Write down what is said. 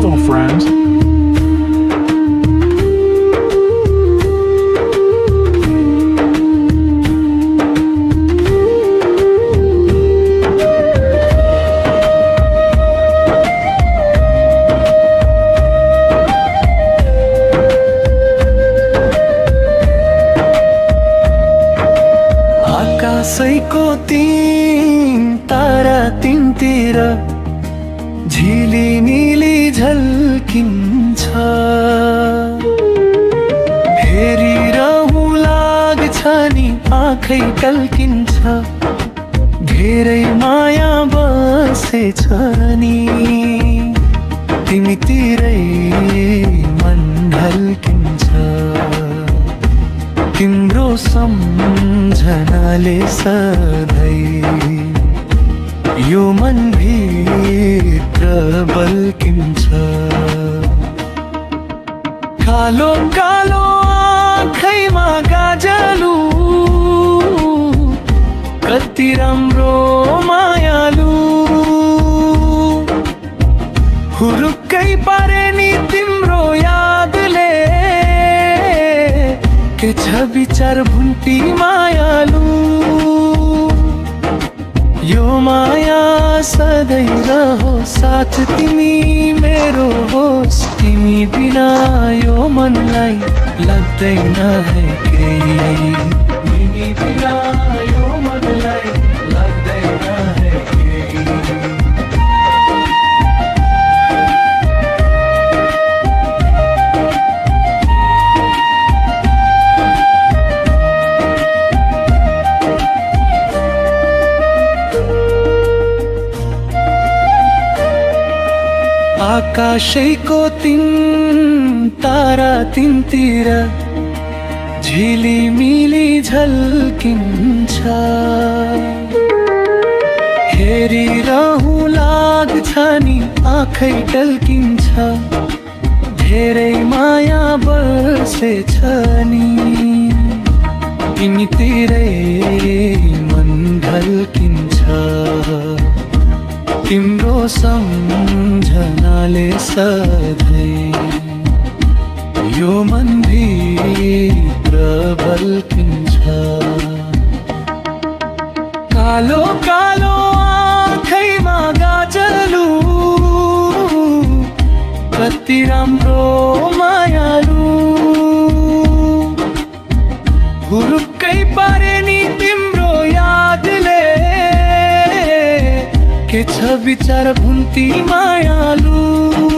Hello, friends. आकाशैको तीन तारा तिनतिर झिलिमिली झल्किन्छ, हेरिरहँ लाग्छ नि आँखै टल्किन्छ, धेरै माया बसेछ नि तिमीतिरै मन ढल्किन्छ, तिम्रो सम्झनाले सधैँ यो मन भित्र बल्किन्छ। कालो कालो आँखैमा गाजलु, कति राम्रो मायालु, हुरुक्कै पारे नि तिम्रो यादले, के छ विचार भुन्टी मायालु, यो माया सधैँ रहो साथ तिमी मेरो होस्, तिमी बिना यो मनलाई लाग्दैन है केही, तिमी बिना यो मनलाई लाग्दैन है केही। आकाशैको तीन तारा तिनतिर झिलिमिली झल्किन्छ, हेरिरहँ लाग्छ नि आँखै टल्किन्छ, धेरै माया बसेछ नि तिमीतिरै मन ढल्किन्छ, तिम्रो सम्झनाले सधैँ यो मन भित्र बल्किन्छ। कालो कालो आँखैमा गाजलु, कति राम्रो मायालु, हुरुक्कै पारे नि तिम्रो यादले, के छ विचार भुन्टी मायालु,